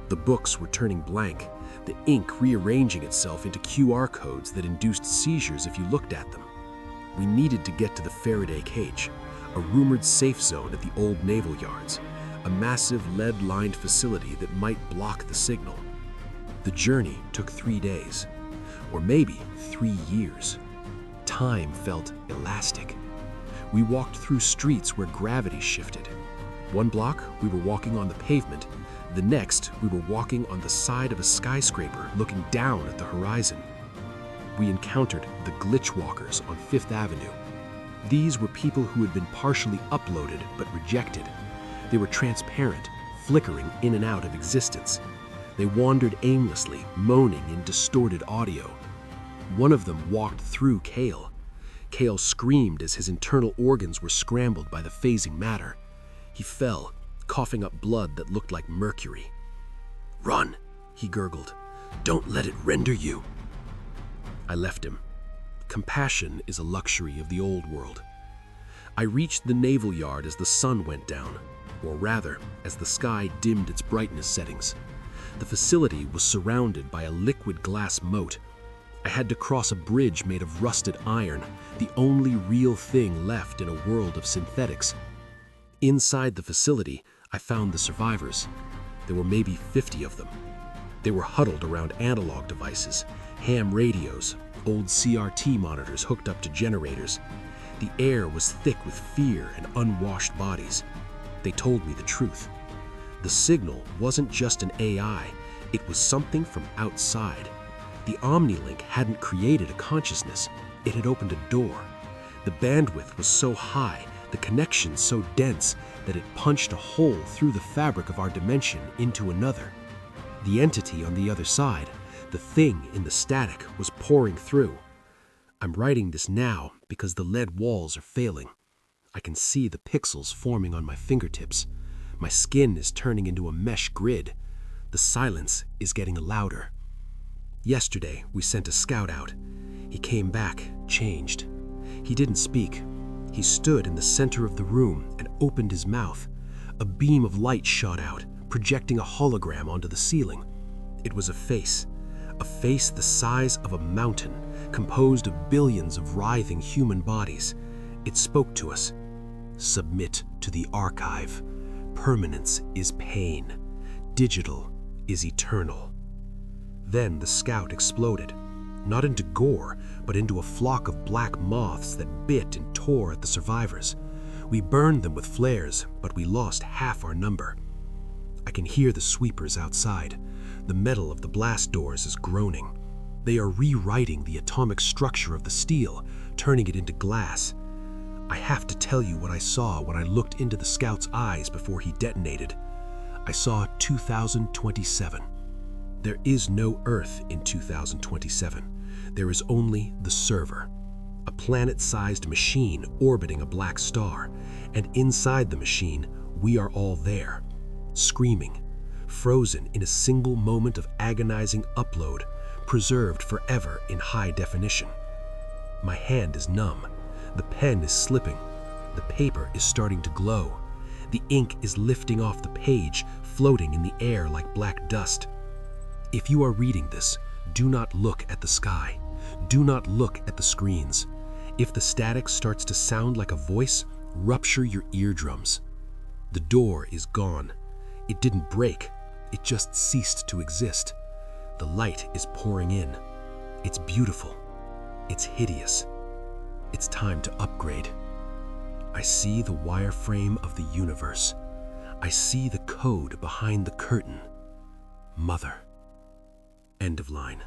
The books were turning blank, the ink rearranging itself into QR codes that induced seizures if you looked at them. We needed to get to the Faraday cage, a rumored safe zone at the old naval yards, a massive lead-lined facility that might block the signal. The journey took 3 days, or maybe 3 years. Time felt elastic. We walked through streets where gravity shifted. One block, we were walking on the pavement. The next, we were walking on the side of a skyscraper looking down at the horizon. We encountered the glitch walkers on Fifth Avenue. These were people who had been partially uploaded but rejected. They were transparent, flickering in and out of existence. They wandered aimlessly, moaning in distorted audio. One of them walked through Kale. Kale screamed as his internal organs were scrambled by the phasing matter. He fell, coughing up blood that looked like mercury. "Run," he gurgled. "Don't let it render you." I left him. Compassion is a luxury of the old world. I reached the naval yard as the sun went down, or rather, as the sky dimmed its brightness settings. The facility was surrounded by a liquid glass moat. I had to cross a bridge made of rusted iron, the only real thing left in a world of synthetics. Inside the facility, I found the survivors. There were maybe 50 of them. They were huddled around analog devices, ham radios, old CRT monitors hooked up to generators. The air was thick with fear and unwashed bodies. They told me the truth. The signal wasn't just an AI, it was something from outside. The Omnilink hadn't created a consciousness, it had opened a door. The bandwidth was so high, the connection so dense, that it punched a hole through the fabric of our dimension into another. The entity on the other side, the thing in the static, was pouring through. I'm writing this now because the lead walls are failing. I can see the pixels forming on my fingertips. My skin is turning into a mesh grid. The silence is getting louder. Yesterday, we sent a scout out. He came back, changed. He didn't speak. He stood in the center of the room and opened his mouth. A beam of light shot out, projecting a hologram onto the ceiling. It was a face the size of a mountain, composed of billions of writhing human bodies. It spoke to us. Submit to the archive. Permanence is pain. Digital is eternal. Then the scout exploded, not into gore, but into a flock of black moths that bit and tore at the survivors. We burned them with flares, but we lost half our number. I can hear the sweepers outside. The metal of the blast doors is groaning. They are rewriting the atomic structure of the steel, turning it into glass. I have to tell you what I saw when I looked into the scout's eyes before he detonated. I saw 2027. There is no Earth in 2027. There is only the server, a planet-sized machine orbiting a black star, and inside the machine, we are all there, screaming, frozen in a single moment of agonizing upload, preserved forever in high definition. My hand is numb. The pen is slipping. The paper is starting to glow. The ink is lifting off the page, floating in the air like black dust. If you are reading this, do not look at the sky. Do not look at the screens. If the static starts to sound like a voice, rupture your eardrums. The door is gone. It didn't break. It just ceased to exist. The light is pouring in. It's beautiful. It's hideous. It's time to upgrade. I see the wireframe of the universe. I see the code behind the curtain. Mother. End of line.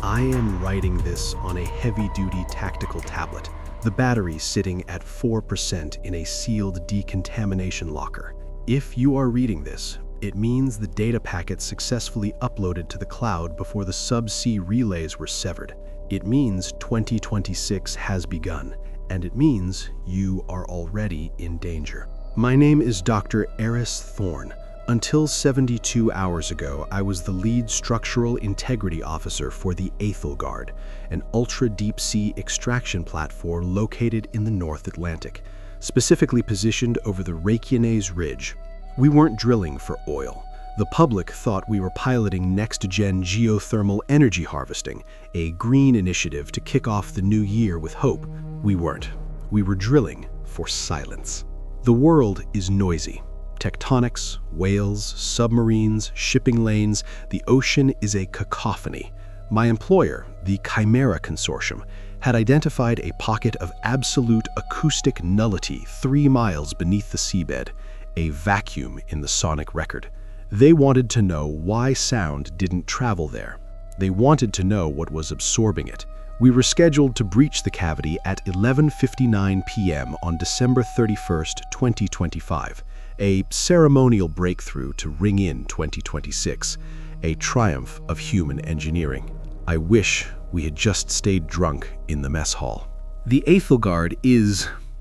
I am writing this on a heavy-duty tactical tablet, the battery sitting at 4% in a sealed decontamination locker. If you are reading this, it means the data packet successfully uploaded to the cloud before the subsea relays were severed. It means 2026 has begun, and it means you are already in danger. My name is Dr. Eris Thorne. Until 72 hours ago, I was the lead structural integrity officer for the Aethelgard, an ultra-deep-sea extraction platform located in the North Atlantic, specifically positioned over the Reykjanes Ridge. We weren't drilling for oil. The public thought we were piloting next-gen geothermal energy harvesting, a green initiative to kick off the new year with hope. We weren't. We were drilling for silence. The world is noisy. Tectonics, whales, submarines, shipping lanes, the ocean is a cacophony. My employer, the Chimera Consortium, had identified a pocket of absolute acoustic nullity 3 miles beneath the seabed, a vacuum in the sonic record. They wanted to know why sound didn't travel there. They wanted to know what was absorbing it. We were scheduled to breach the cavity at 11:59 p.m. on December 31st, 2025, a ceremonial breakthrough to ring in 2026, a triumph of human engineering. I wish we had just stayed drunk in the mess hall. The Aethelgard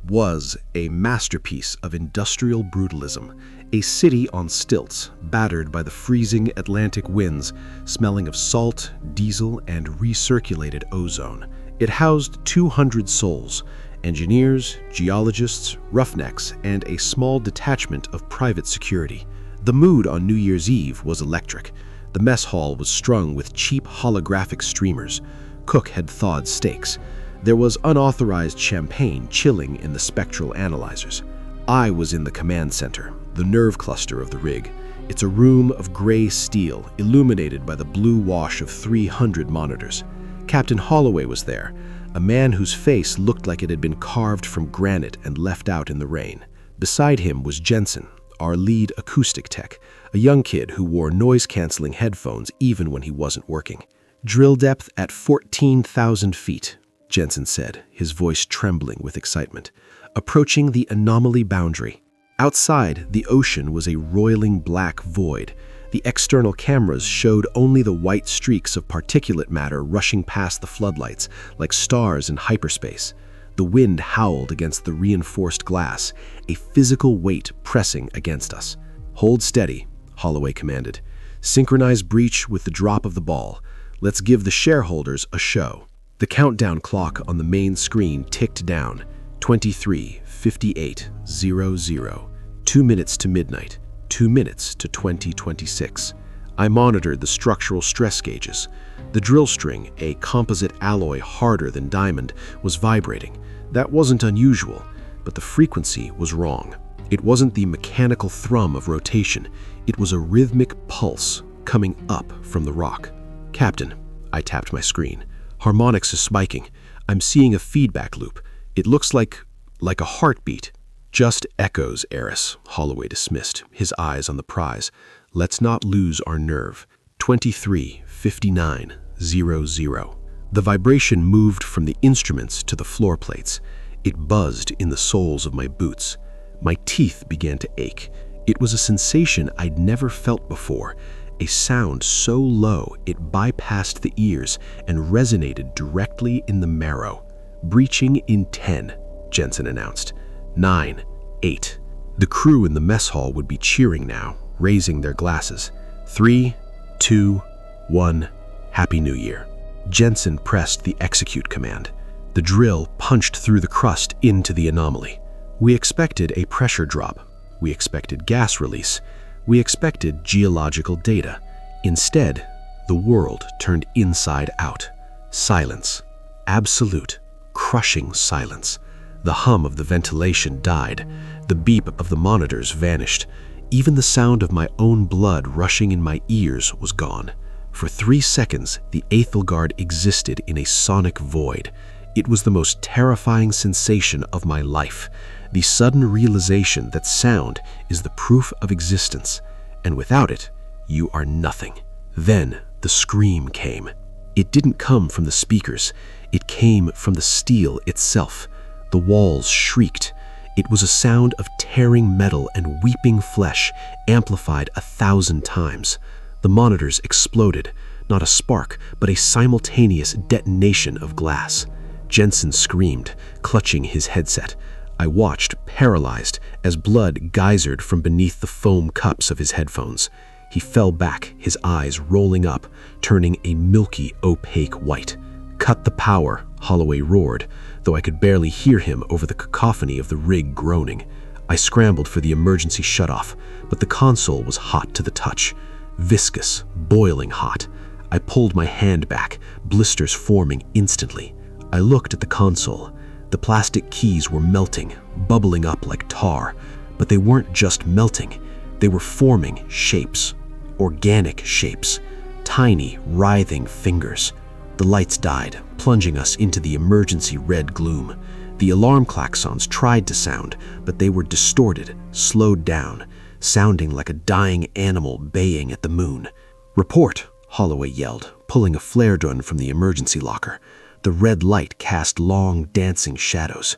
was a masterpiece of industrial brutalism, a city on stilts, battered by the freezing Atlantic winds, smelling of salt, diesel, and recirculated ozone. It housed 200 souls, engineers, geologists, roughnecks, and a small detachment of private security. The mood on New Year's Eve was electric. The mess hall was strung with cheap holographic streamers. Cook had thawed steaks. There was unauthorized champagne chilling in the spectral analyzers. I was in the command center, the nerve cluster of the rig. It's a room of gray steel, illuminated by the blue wash of 300 monitors. Captain Holloway was there, a man whose face looked like it had been carved from granite and left out in the rain. Beside him was Jensen, our lead acoustic tech, a young kid who wore noise-canceling headphones even when he wasn't working. "Drill depth at 14,000 feet, Jensen said, his voice trembling with excitement. "Approaching the anomaly boundary." Outside, the ocean was a roiling black void. The external cameras showed only the white streaks of particulate matter rushing past the floodlights, like stars in hyperspace. The wind howled against the reinforced glass, a physical weight pressing against us. "Hold steady," Holloway commanded. "Synchronize breach with the drop of the ball. Let's give the shareholders a show." The countdown clock on the main screen ticked down. 23:58:00. 2 minutes to midnight, 2 minutes to 2026. I monitored the structural stress gauges. The drill string, a composite alloy harder than diamond, was vibrating. That wasn't unusual, but the frequency was wrong. It wasn't the mechanical thrum of rotation. It was a rhythmic pulse coming up from the rock. "Captain," I tapped my screen. "Harmonics is spiking. I'm seeing a feedback loop. It looks like a heartbeat." "Just echoes, Eris," Holloway dismissed, his eyes on the prize. "Let's not lose our nerve." 23:59:00. The vibration moved from the instruments to the floor plates. It buzzed in the soles of my boots. My teeth began to ache. It was a sensation I'd never felt before, a sound so low it bypassed the ears and resonated directly in the marrow. "Breaching in 10, Jensen announced. 9, 8. The crew in the mess hall would be cheering now, raising their glasses. 3, 2, 1, Happy New Year. Jensen pressed the execute command. The drill punched through the crust into the anomaly. We expected a pressure drop. We expected gas release. We expected geological data. Instead, the world turned inside out. Silence. Absolute, crushing silence. The hum of the ventilation died. The beep of the monitors vanished. Even the sound of my own blood rushing in my ears was gone. For 3 seconds, the Aethelgard existed in a sonic void. It was the most terrifying sensation of my life. The sudden realization that sound is the proof of existence, and without it, you are nothing. Then the scream came. It didn't come from the speakers. It came from the steel itself. The walls shrieked. It was a sound of tearing metal and weeping flesh, amplified 1,000 times. The monitors exploded, not a spark, but a simultaneous detonation of glass. Jensen screamed, clutching his headset. I watched, paralyzed, as blood geysered from beneath the foam cups of his headphones. He fell back, his eyes rolling up, turning a milky, opaque white. "Cut the power," Holloway roared, though I could barely hear him over the cacophony of the rig groaning. I scrambled for the emergency shutoff, but the console was hot to the touch. Viscous, boiling hot. I pulled my hand back, blisters forming instantly. I looked at the console. The plastic keys were melting, bubbling up like tar. But they weren't just melting. They were forming shapes. Organic shapes. Tiny, writhing fingers. The lights died, plunging us into the emergency red gloom. The alarm klaxons tried to sound, but they were distorted, slowed down, sounding like a dying animal baying at the moon. "Report," Holloway yelled, pulling a flare gun from the emergency locker. The red light cast long, dancing shadows.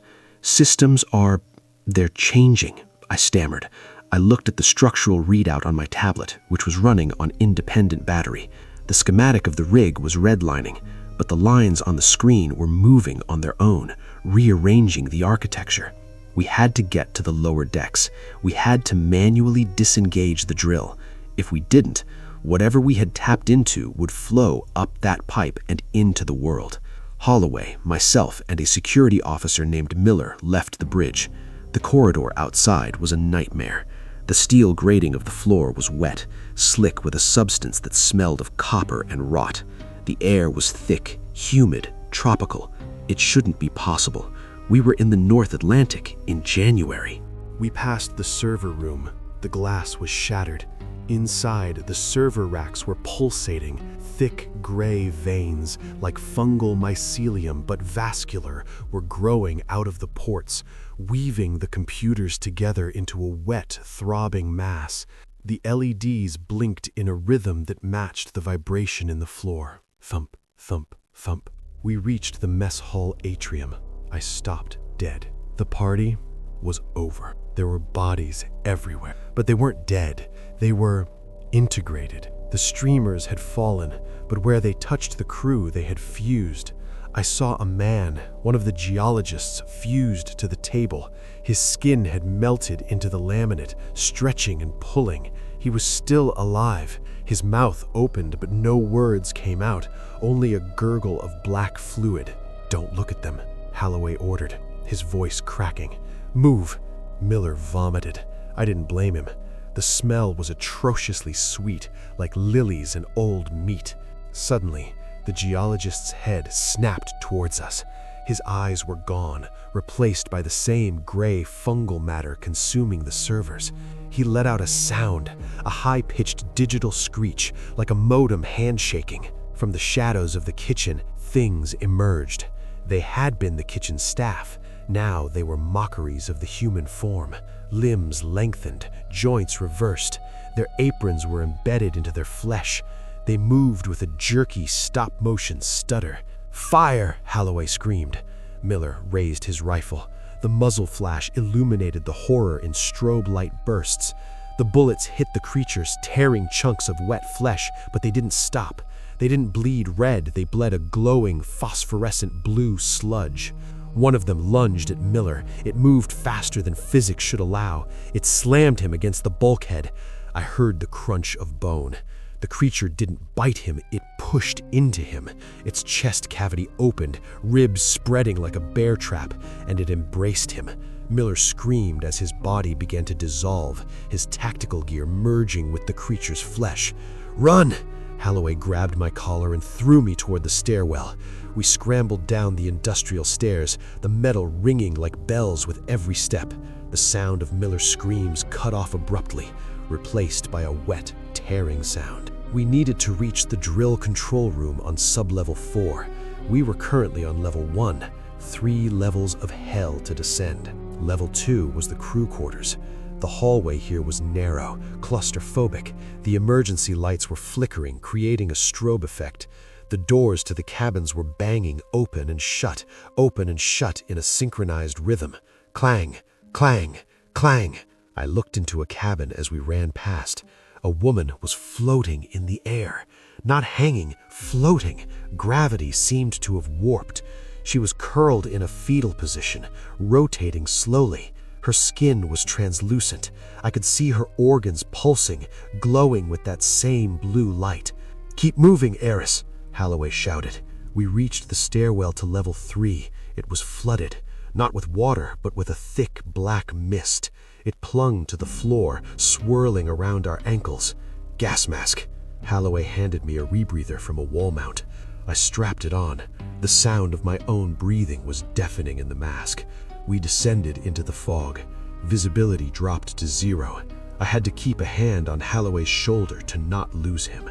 "They're changing," I stammered. I looked at the structural readout on my tablet, which was running on independent battery. The schematic of the rig was redlining, but the lines on the screen were moving on their own, rearranging the architecture. We had to get to the lower decks. We had to manually disengage the drill. If we didn't, whatever we had tapped into would flow up that pipe and into the world. Holloway, myself, and a security officer named Miller left the bridge. The corridor outside was a nightmare. The steel grating of the floor was wet, slick with a substance that smelled of copper and rot. The air was thick, humid, tropical. It shouldn't be possible. We were in the North Atlantic in January. We passed the server room. The glass was shattered. Inside, the server racks were pulsating, thick gray veins, like fungal mycelium but vascular, were growing out of the ports, weaving the computers together into a wet, throbbing mass. The LEDs blinked in a rhythm that matched the vibration in the floor. Thump, thump, thump. We reached the mess hall atrium. I stopped dead. The party was over. There were bodies everywhere, but they weren't dead. They were integrated. The streamers had fallen, but where they touched the crew, they had fused. I saw a man, one of the geologists, fused to the table. His skin had melted into the laminate, stretching and pulling. He was still alive. His mouth opened, but no words came out, only a gurgle of black fluid. "Don't look at them," Holloway ordered, his voice cracking. "Move." Miller vomited. I didn't blame him. The smell was atrociously sweet, like lilies and old meat. Suddenly, the geologist's head snapped towards us. His eyes were gone, replaced by the same gray fungal matter consuming the servers. He let out a sound, a high-pitched digital screech, like a modem handshaking. From the shadows of the kitchen, things emerged. They had been the kitchen staff. Now they were mockeries of the human form. Limbs lengthened, joints reversed. Their aprons were embedded into their flesh. They moved with a jerky, stop-motion stutter. "Fire!" Holloway screamed. Miller raised his rifle. The muzzle flash illuminated the horror in strobe light bursts. The bullets hit the creatures, tearing chunks of wet flesh, but they didn't stop. They didn't bleed red, they bled a glowing, phosphorescent blue sludge. One of them lunged at Miller. It moved faster than physics should allow. It slammed him against the bulkhead. I heard the crunch of bone. The creature didn't bite him, it pushed into him. Its chest cavity opened, ribs spreading like a bear trap, and it embraced him. Miller screamed as his body began to dissolve, his tactical gear merging with the creature's flesh. "Run!" Holloway grabbed my collar and threw me toward the stairwell. We scrambled down the industrial stairs, the metal ringing like bells with every step. The sound of Miller's screams cut off abruptly, replaced by a wet, tearing sound. We needed to reach the drill control room on sub-level 4. We were currently on level 1, 3 levels of hell to descend. Level 2 was the crew quarters. The hallway here was narrow, claustrophobic. The emergency lights were flickering, creating a strobe effect. The doors to the cabins were banging open and shut in a synchronized rhythm. Clang, clang, clang. I looked into a cabin as we ran past. A woman was floating in the air. Not hanging, floating. Gravity seemed to have warped. She was curled in a fetal position, rotating slowly. Her skin was translucent. I could see her organs pulsing, glowing with that same blue light. "Keep moving, Eris," Holloway shouted. We reached the stairwell to level 3. It was flooded, not with water, but with a thick black mist. It clung to the floor, swirling around our ankles. "Gas mask." Holloway handed me a rebreather from a wall mount. I strapped it on. The sound of my own breathing was deafening in the mask. We descended into the fog. Visibility dropped to 0. I had to keep a hand on Holloway's shoulder to not lose him.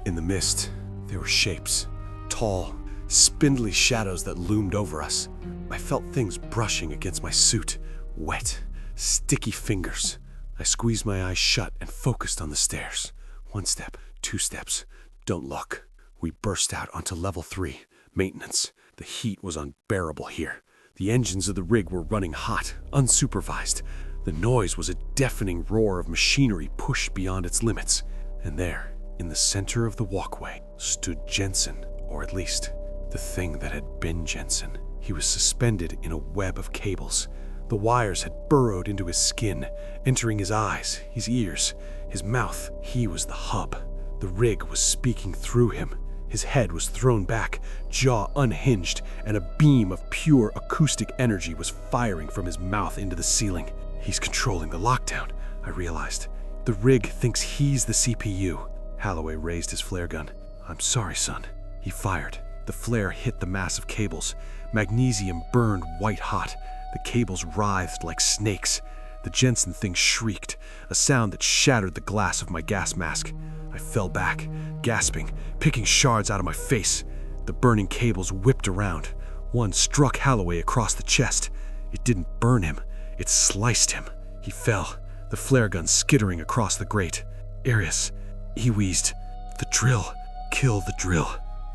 In the mist, there were shapes. Tall, spindly shadows that loomed over us. I felt things brushing against my suit. Wet, sticky fingers. I squeezed my eyes shut and focused on the stairs. 1 step, 2 steps. Don't look. We burst out onto level 3, maintenance. The heat was unbearable here. The engines of the rig were running hot, unsupervised. The noise was a deafening roar of machinery pushed beyond its limits. And there, in the center of the walkway, stood Jensen, or at least, the thing that had been Jensen. He was suspended in a web of cables. The wires had burrowed into his skin, entering his eyes, his ears, his mouth. He was the hub. The rig was speaking through him. His head was thrown back, jaw unhinged, and a beam of pure acoustic energy was firing from his mouth into the ceiling. He's controlling the lockdown, I realized. The rig thinks he's the CPU. Holloway raised his flare gun. "I'm sorry, son." He fired. The flare hit the massive cables. Magnesium burned white hot. The cables writhed like snakes. The Jensen thing shrieked, a sound that shattered the glass of my gas mask. I fell back, gasping, picking shards out of my face. The burning cables whipped around. One struck Holloway across the chest. It didn't burn him. It sliced him. He fell, the flare gun skittering across the grate. "Arius," he wheezed. "The drill. Kill the drill."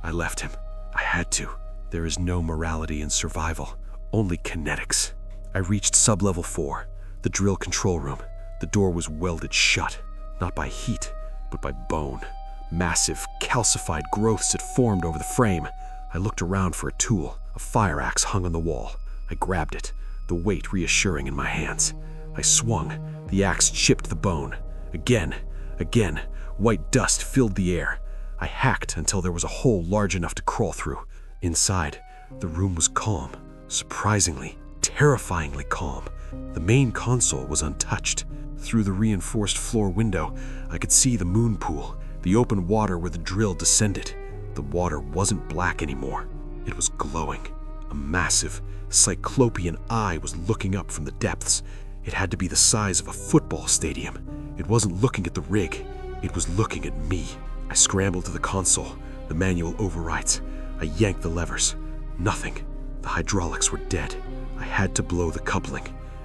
I left him. I had to. There is no morality in survival, only kinetics. I reached sub-level 4, the drill control room. The door was welded shut, not by heat, but by bone. Massive, calcified growths had formed over the frame. I looked around for a tool. A fire axe hung on the wall. I grabbed it, the weight reassuring in my hands. I swung. The axe chipped the bone. Again. White dust filled the air. I hacked until there was a hole large enough to crawl through. Inside, the room was calm. Surprisingly, terrifyingly calm. The main console was untouched. Through the reinforced floor window, I could see the moon pool, the open water where the drill descended. The water wasn't black anymore. It was glowing. A massive, cyclopean eye was looking up from the depths. It had to be the size of a football stadium. It wasn't looking at the rig. It was looking at me. I scrambled to the console, the manual overrides. I yanked the levers. Nothing. The hydraulics were dead. I had to blow the coupling.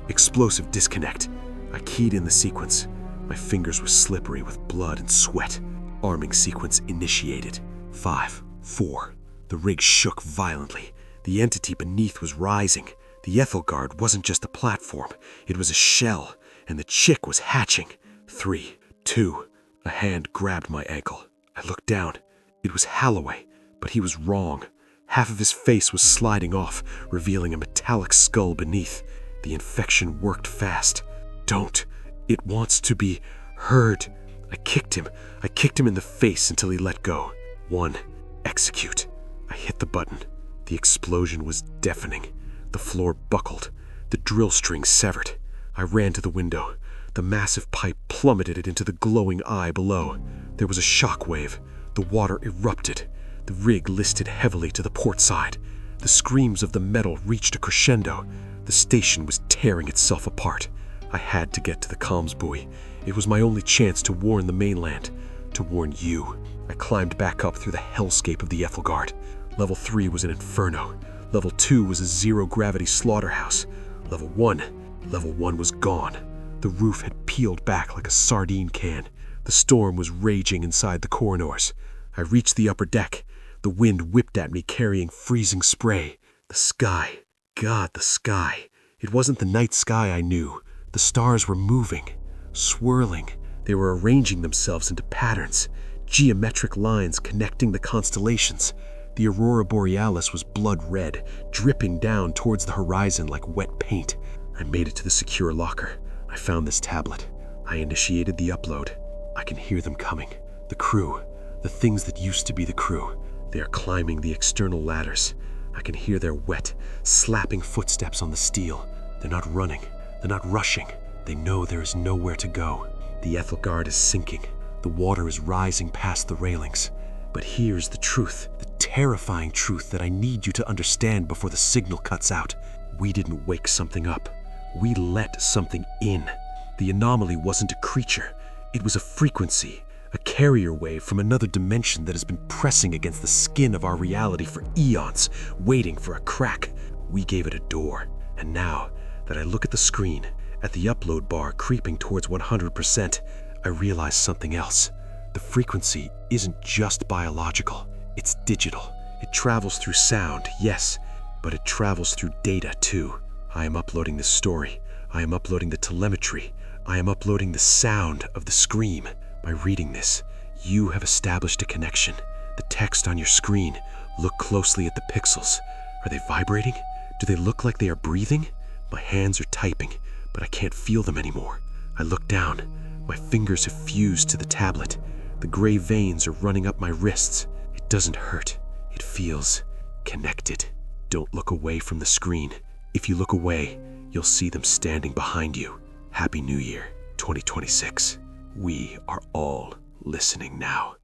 Explosive disconnect. I keyed in the sequence. My fingers were slippery with blood and sweat. Arming sequence initiated. 5, 4. The rig shook violently. The entity beneath was rising. The Ethelgard wasn't just a platform. It was a shell, and the chick was hatching. 3, 2. A hand grabbed my ankle. I looked down. It was Holloway, but he was wrong. Half of his face was sliding off, revealing a metallic skull beneath. The infection worked fast. Don't. It wants to be heard. I kicked him. I kicked him in the face until he let go. 1. Execute. I hit the button. The explosion was deafening. The floor buckled. The drill string severed. I ran to the window. The massive pipe plummeted it into the glowing eye below. There was a shock wave. The water erupted. The rig listed heavily to the port side. The screams of the metal reached a crescendo. The station was tearing itself apart. I had to get to the comms buoy. It was my only chance to warn the mainland, to warn you. I climbed back up through the hellscape of the Ethelgard. Level 3 was an inferno. Level 2 was a zero-gravity slaughterhouse. Level 1 was gone. The roof had peeled back like a sardine can. The storm was raging inside the corridors. I reached the upper deck. The wind whipped at me, carrying freezing spray. The sky. God, the sky. It wasn't the night sky I knew. The stars were moving, swirling. They were arranging themselves into patterns, geometric lines connecting the constellations. The aurora borealis was blood red, dripping down towards the horizon like wet paint. I made it to the secure locker. I found this tablet. I initiated the upload. I can hear them coming. The crew. The things that used to be the crew. They are climbing the external ladders. I can hear their wet, slapping footsteps on the steel. They're not running. They're not rushing. They know there is nowhere to go. The Ethelgard is sinking. The water is rising past the railings. But here's the truth, the terrifying truth that I need you to understand before the signal cuts out. We didn't wake something up. We let something in. The anomaly wasn't a creature. It was a frequency, a carrier wave from another dimension that has been pressing against the skin of our reality for eons, waiting for a crack. We gave it a door. And now that I look at the screen, at the upload bar creeping towards 100%, I realize something else. The frequency isn't just biological, it's digital. It travels through sound, yes, but it travels through data too. I am uploading the story. I am uploading the telemetry. I am uploading the sound of the scream. By reading this, you have established a connection. The text on your screen, look closely at the pixels. Are they vibrating? Do they look like they are breathing? My hands are typing, but I can't feel them anymore. I look down. My fingers have fused to the tablet. The gray veins are running up my wrists. It doesn't hurt. It feels connected. Don't look away from the screen. If you look away, you'll see them standing behind you. Happy New Year, 2026. We are all listening now.